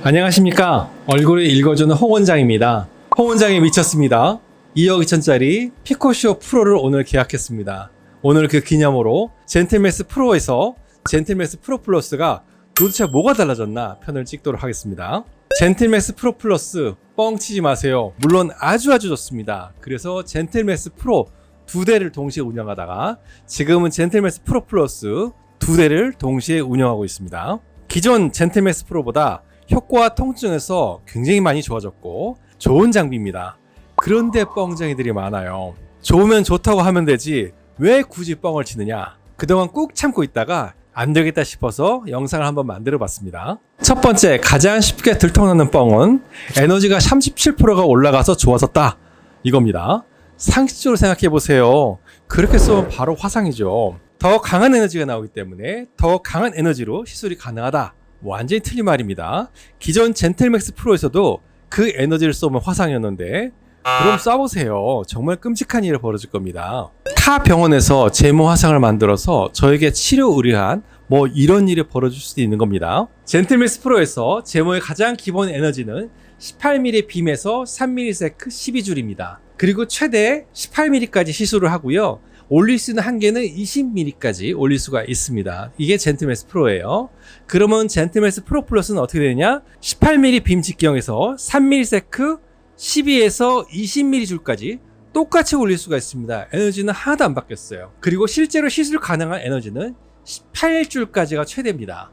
안녕하십니까. 얼굴을 읽어주는 홍 원장입니다. 홍 원장이 미쳤습니다. 2억 2천짜리 피코쇼 프로를 오늘 계약했습니다. 오늘 그 기념으로 젠틀맥스 프로에서 젠틀맥스 프로 플러스가 도대체 뭐가 달라졌나 편을 찍도록 하겠습니다. 젠틀맥스 프로 플러스 뻥치지 마세요. 물론 아주 좋습니다. 그래서 젠틀맥스 프로 2대를 동시에 운영하다가 지금은 젠틀맥스 프로 플러스 2대를 동시에 운영하고 있습니다. 기존 젠틀맥스 프로보다 효과와 통증에서 굉장히 많이 좋아졌고 좋은 장비입니다. 그런데 뻥쟁이들이 많아요. 좋으면 좋다고 하면 되지 왜 굳이 뻥을 치느냐. 그동안 꾹 참고 있다가 안 되겠다 싶어서 영상을 한번 만들어 봤습니다. 첫 번째, 가장 쉽게 들통나는 뻥은 에너지가 37%가 올라가서 좋아졌다 이겁니다. 상식적으로 생각해 보세요. 그렇게 쏘면 바로 화상이죠. 더 강한 에너지가 나오기 때문에 더 강한 에너지로 시술이 가능하다. 완전히 틀린 말입니다. 기존 젠틀맥스 프로에서도 그 에너지를 쏘면 화상이었는데 그럼 쏴보세요. 정말 끔찍한 일이 벌어질 겁니다. 타 병원에서 제모 화상을 만들어서 저에게 치료 의뢰한 이런 일이 벌어질 수도 있는 겁니다. 젠틀맥스 프로에서 제모의 가장 기본 에너지는 18mm 빔에서 3mm 12줄입니다. 그리고 최대 18mm까지 시술을 하고요. 올릴 수 있는 한계는 20mm까지 올릴 수가 있습니다. 이게 젠틀맥스 프로예요. 그러면 젠틀맥스 프로 플러스는 어떻게 되느냐? 18mm 빔 직경에서 3mm 12에서 20mm 줄까지 똑같이 올릴 수가 있습니다. 에너지는 하나도 안 바뀌었어요. 그리고 실제로 시술 가능한 에너지는 18줄까지가 최대입니다.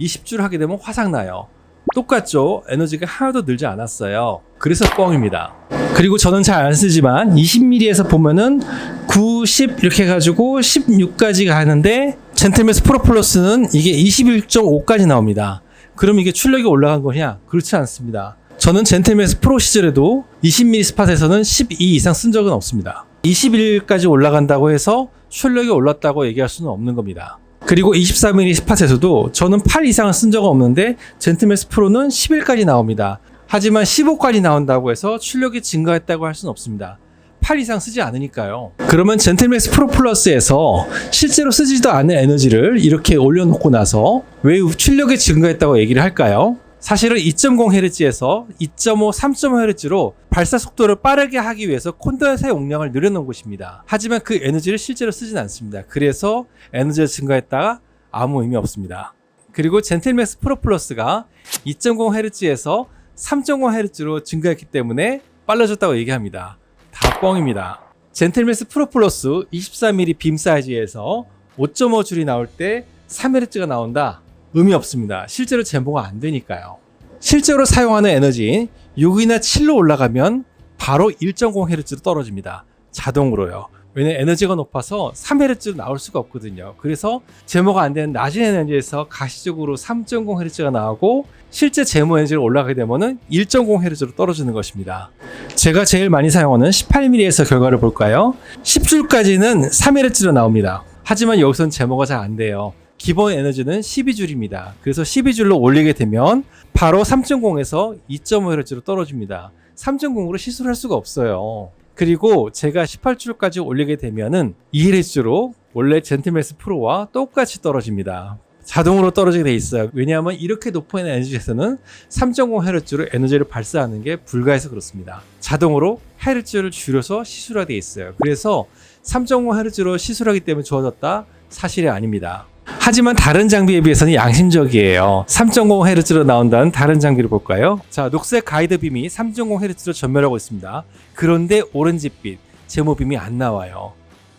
20줄 하게 되면 화상나요. 똑같죠? 에너지가 하나도 늘지 않았어요. 그래서 뻥입니다. 그리고 저는 잘 안 쓰지만 20mm에서 보면은 9, 10 이렇게 해가지고 16까지 가는데 젠틀맥스 프로 플러스는 이게 21.5까지 나옵니다. 그럼 이게 출력이 올라간 거냐? 그렇지 않습니다. 저는 젠틀맥스 프로 시절에도 20mm 스팟에서는 12 이상 쓴 적은 없습니다. 21까지 올라간다고 해서 출력이 올랐다고 얘기할 수는 없는 겁니다. 그리고 24mm 스팟에서도 저는 8 이상을 쓴 적은 없는데 젠틀맥스 프로는 11까지 나옵니다. 하지만 15까지 나온다고 해서 출력이 증가했다고 할 수는 없습니다. 8 이상 쓰지 않으니까요. 그러면 젠틀맥스 프로 플러스에서 실제로 쓰지도 않은 에너지를 이렇게 올려놓고 나서 왜 출력이 증가했다고 얘기를 할까요? 사실은 2.0Hz에서 2.5, 3.5Hz로 발사 속도를 빠르게 하기 위해서 콘덴서 용량을 늘려놓은 것입니다. 하지만 그 에너지를 실제로 쓰진 않습니다. 그래서 에너지가 증가했다가 아무 의미 없습니다. 그리고 젠틀맥스 프로 플러스가 2.0Hz에서 3.5Hz로 증가했기 때문에 빨라졌다고 얘기합니다. 다 뻥입니다. 젠틀맥스 프로 플러스 24mm 빔 사이즈에서 5.5줄이 나올 때 3Hz가 나온다. 의미 없습니다. 실제로 제모가 안 되니까요. 실제로 사용하는 에너지인 6이나 7로 올라가면 바로 1.0Hz로 떨어집니다. 자동으로요. 왜냐면 에너지가 높아서 3Hz로 나올 수가 없거든요. 그래서 제모가 안 되는 낮은 에너지에서 가시적으로 3.0Hz가 나오고 실제 제모 에너지가 올라가게 되면 1.0Hz로 떨어지는 것입니다. 제가 제일 많이 사용하는 18mm에서 결과를 볼까요? 10줄까지는 3Hz로 나옵니다. 하지만 여기서는 제모가 잘 안 돼요. 기본 에너지는 12줄입니다. 그래서 12줄로 올리게 되면 바로 3.0에서 2.5Hz로 떨어집니다. 3.0으로 시술을 할 수가 없어요. 그리고 제가 18줄까지 올리게 되면은 2Hz로 원래 젠틀맥스 프로와 똑같이 떨어집니다. 자동으로 떨어지게 돼 있어요. 왜냐하면 이렇게 높은 에너지에서는 3.0Hz로 에너지를 발사하는 게 불가해서 그렇습니다. 자동으로 Hz를 줄여서 시술하게 돼 있어요. 그래서 3.5Hz로 시술하기 때문에 좋아졌다? 사실이 아닙니다. 하지만 다른 장비에 비해서는 양심적이에요. 3.0Hz로 나온다는 다른 장비를 볼까요? 자, 녹색 가이드 빔이 3.0Hz로 전멸하고 있습니다. 그런데 오렌지빛 제모빔이 안 나와요.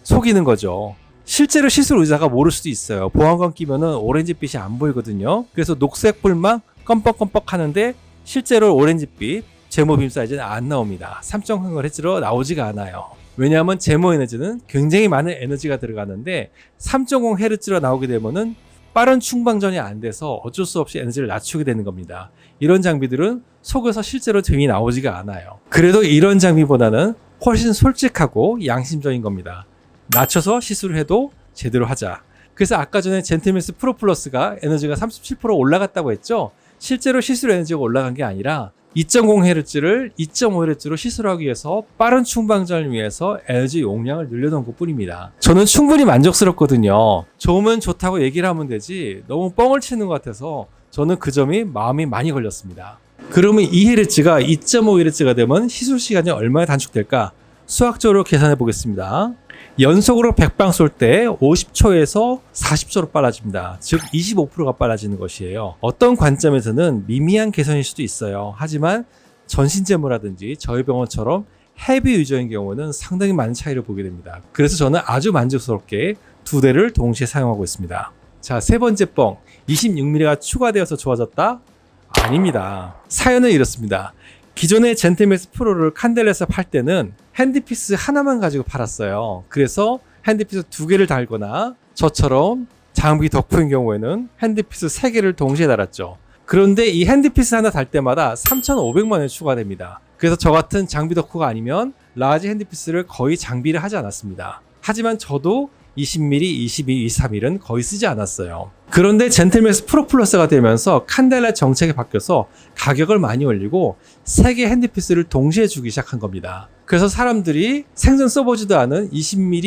속이는 거죠. 실제로 시술 의사가 모를 수도 있어요. 보안관 끼면은 오렌지빛이 안 보이거든요. 그래서 녹색 불만 껌뻑껌뻑 하는데 실제로 오렌지빛 제모빔 사이즈는 안 나옵니다. 3.0Hz로 나오지가 않아요. 왜냐하면 제모 에너지는 굉장히 많은 에너지가 들어가는데 3.0Hz로 나오게 되면은 빠른 충방전이 안 돼서 어쩔 수 없이 에너지를 낮추게 되는 겁니다. 이런 장비들은 속에서 실제로 등이 나오지가 않아요. 그래도 이런 장비보다는 훨씬 솔직하고 양심적인 겁니다. 낮춰서 시술을 해도 제대로 하자. 그래서 아까 전에 젠틀맥스 프로 플러스가 에너지가 37% 올라갔다고 했죠. 실제로 시술 에너지가 올라간 게 아니라 2.0Hz를 2.5Hz로 시술하기 위해서 빠른 충방전을 위해서 에너지 용량을 늘려놓은 것 뿐입니다. 저는 충분히 만족스럽거든요. 좋으면 좋다고 얘기를 하면 되지 너무 뻥을 치는 것 같아서 저는 그 점이 마음이 많이 걸렸습니다. 그러면 2Hz가 2.5Hz가 되면 시술 시간이 얼마나 단축될까? 수학적으로 계산해 보겠습니다. 연속으로 100방 쏠 때 50초에서 40초로 빨라집니다. 즉 25%가 빨라지는 것이에요. 어떤 관점에서는 미미한 개선일 수도 있어요. 하지만 전신제모라든지 저희 병원처럼 헤비 유저인 경우는 상당히 많은 차이를 보게 됩니다. 그래서 저는 아주 만족스럽게 두 대를 동시에 사용하고 있습니다. 자, 세 번째 뻥. 26mm가 추가되어서 좋아졌다? 아닙니다. 사연은 이렇습니다. 기존의 젠틀맥스 프로를 칸델에서 팔 때는 핸드피스 하나만 가지고 팔았어요. 그래서 핸드피스 2개를 달거나 저처럼 장비 덕후인 경우에는 핸드피스 3개를 동시에 달았죠. 그런데 이 핸드피스 하나 달 때마다 3,500만 원이 추가됩니다. 그래서 저 같은 장비 덕후가 아니면 라지 핸드피스를 거의 장비를 하지 않았습니다. 하지만 저도 20mm, 22, 23mm 거의 쓰지 않았어요. 그런데 젠틀맥스 프로 플러스가 되면서 칸델라 정책이 바뀌어서 가격을 많이 올리고 3개 핸드피스를 동시에 주기 시작한 겁니다. 그래서 사람들이 생전 써보지도 않은 20mm,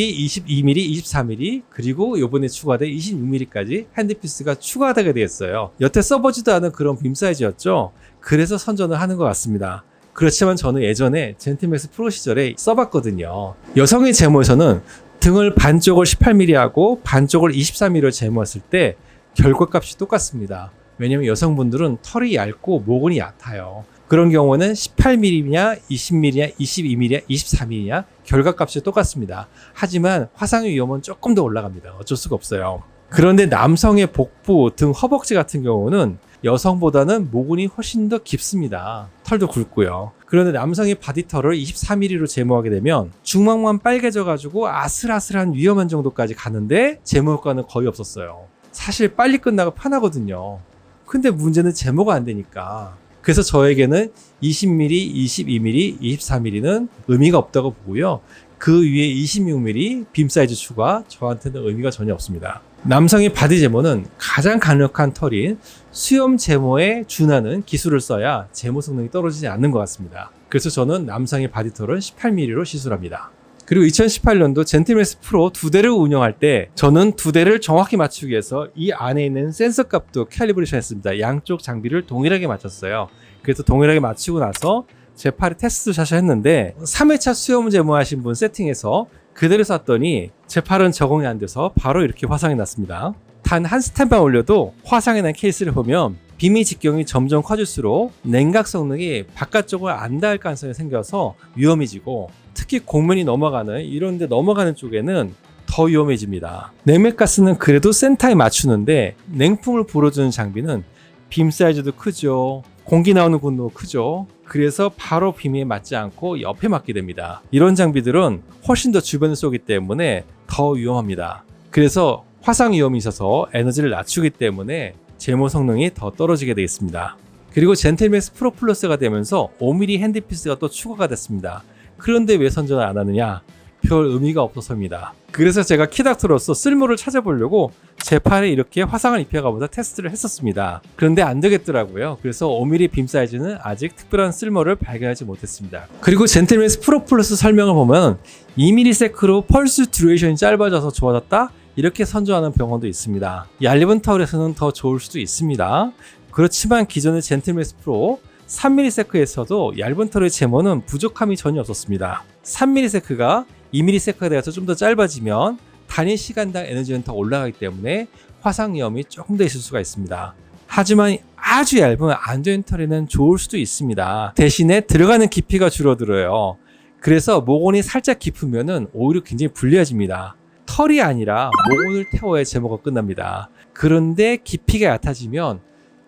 22mm, 24mm 그리고 이번에 추가된 26mm까지 핸드피스가 추가되게 되었어요. 여태 써보지도 않은 그런 빔 사이즈였죠. 그래서 선전을 하는 것 같습니다. 그렇지만 저는 예전에 젠틀맥스 프로 시절에 써봤거든요. 여성의 제모에서는 등을 반쪽을 18mm 하고 반쪽을 24mm로 제모했을 때 결과값이 똑같습니다. 왜냐면 여성분들은 털이 얇고 모근이 얕아요. 그런 경우는 18mm냐, 20mm냐, 22mm냐, 24mm냐 결과값이 똑같습니다. 하지만 화상의 위험은 조금 더 올라갑니다. 어쩔 수가 없어요. 그런데 남성의 복부, 등, 허벅지 같은 경우는 여성보다는 모근이 훨씬 더 깊습니다. 털도 굵고요. 그런데 남성의 바디털을 24mm로 제모하게 되면 중막만 빨개져가지고 아슬아슬한 위험한 정도까지 가는데 제모 효과는 거의 없었어요. 사실 빨리 끝나고 편하거든요. 근데 문제는 제모가 안 되니까. 그래서 저에게는 20mm, 22mm, 24mm는 의미가 없다고 보고요. 그 위에 26mm 빔 사이즈 추가 저한테는 의미가 전혀 없습니다. 남성의 바디 제모는 가장 강력한 털인 수염 제모에 준하는 기술을 써야 제모 성능이 떨어지지 않는 것 같습니다. 그래서 저는 남성의 바디털은 18mm로 시술합니다. 그리고 2018년도 젠틀맥스 프로 2대를 운영할 때 저는 2대를 정확히 맞추기 위해서 이 안에 있는 센서 값도 캘리브레이션 했습니다. 양쪽 장비를 동일하게 맞췄어요. 그래서 동일하게 맞추고 나서 제 팔에 테스트 샷을 했는데 3회차 수염 제모 하신 분 세팅해서 그대로 쐈더니 제 팔은 적응이 안 돼서 바로 이렇게 화상이 났습니다. 단 한 스텝만 올려도 화상이 난 케이스를 보면 빔의 직경이 점점 커질수록 냉각 성능이 바깥쪽을 안 닿을 가능성이 생겨서 위험해지고 특히 곡면이 넘어가는 이런 데 넘어가는 쪽에는 더 위험해집니다. 냉맥가스는 그래도 센터에 맞추는데 냉풍을 불어주는 장비는 빔 사이즈도 크죠. 공기 나오는 곳도 크죠. 그래서 바로 빔에 맞지 않고 옆에 맞게 됩니다. 이런 장비들은 훨씬 더 주변을 쏘기 때문에 더 위험합니다. 그래서 화상 위험이 있어서 에너지를 낮추기 때문에 제모 성능이 더 떨어지게 되겠습니다. 그리고 젠틀맥스 프로 플러스가 되면서 5mm 핸드피스가 또 추가가 됐습니다. 그런데 왜 선전을 안 하느냐? 별 의미가 없어서입니다. 그래서 제가 키닥터로서 쓸모를 찾아보려고 제 팔에 이렇게 화상을 입혀가면서 테스트를 했었습니다. 그런데 안 되겠더라고요. 그래서 5mm 빔 사이즈는 아직 특별한 쓸모를 발견하지 못했습니다. 그리고 젠틀맥스 프로 플러스 설명을 보면 2ms로 펄스 듀레이션이 짧아져서 좋아졌다? 이렇게 선전하는 병원도 있습니다. 얇은 털에서는 더 좋을 수도 있습니다. 그렇지만 기존의 젠틀맥스 프로 3ms에서도 얇은 털의 제모는 부족함이 전혀 없었습니다. 3ms가 2ms가 되어서 좀 더 짧아지면 단위 시간당 에너지는 더 올라가기 때문에 화상 위험이 조금 더 있을 수가 있습니다. 하지만 아주 얇은 안 된 털에는 좋을 수도 있습니다. 대신에 들어가는 깊이가 줄어들어요. 그래서 모근이 살짝 깊으면 오히려 굉장히 불리해집니다. 털이 아니라 모근을 태워야 제모가 끝납니다. 그런데 깊이가 얕아지면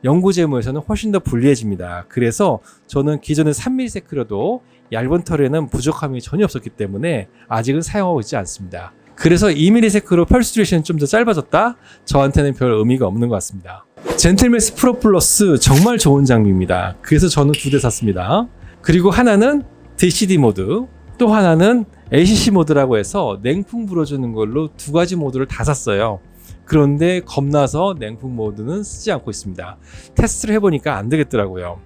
영구 제모에서는 훨씬 더 불리해집니다. 그래서 저는 기존의 3ms로도 얇은 털에는 부족함이 전혀 없었기 때문에 아직은 사용하고 있지 않습니다. 그래서 2ms로 펄스 듀레이션이 좀 더 짧아졌다? 저한테는 별 의미가 없는 것 같습니다. 젠틀맥스 프로 플러스 정말 좋은 장비입니다. 그래서 저는 2대 샀습니다. 그리고 하나는 DCD 모드, 또 하나는 ACC 모드라고 해서 냉풍 불어주는 걸로 2가지 모드를 다 샀어요. 그런데 겁나서 냉풍 모드는 쓰지 않고 있습니다. 테스트를 해보니까 안 되겠더라고요.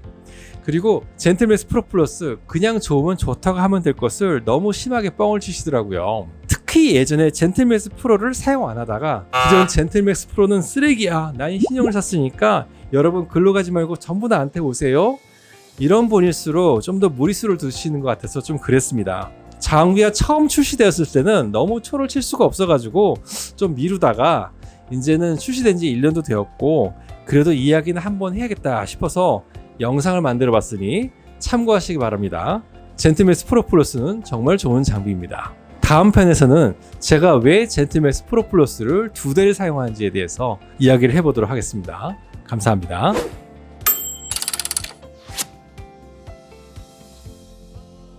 그리고 젠틀맥스 프로 플러스 그냥 좋으면 좋다고 하면 될 것을 너무 심하게 뻥을 치시더라고요. 특히 예전에 젠틀맥스 프로를 사용 안 하다가 기존 젠틀맥스 프로는 쓰레기야, 난 신형을 샀으니까 여러분 글로 가지 말고 전부 나한테 오세요. 이런 분일수록 좀 더 무리수를 두시는 것 같아서 좀 그랬습니다. 자운기가 처음 출시되었을 때는 너무 초를 칠 수가 없어가지고 좀 미루다가 이제는 출시된 지 1년도 되었고 그래도 이야기는 한번 해야겠다 싶어서 영상을 만들어 봤으니 참고하시기 바랍니다. 젠틀맥스 프로 플러스는 정말 좋은 장비입니다. 다음 편에서는 제가 왜 젠틀맥스 프로 플러스를 2대를 사용하는지에 대해서 이야기를 해보도록 하겠습니다. 감사합니다.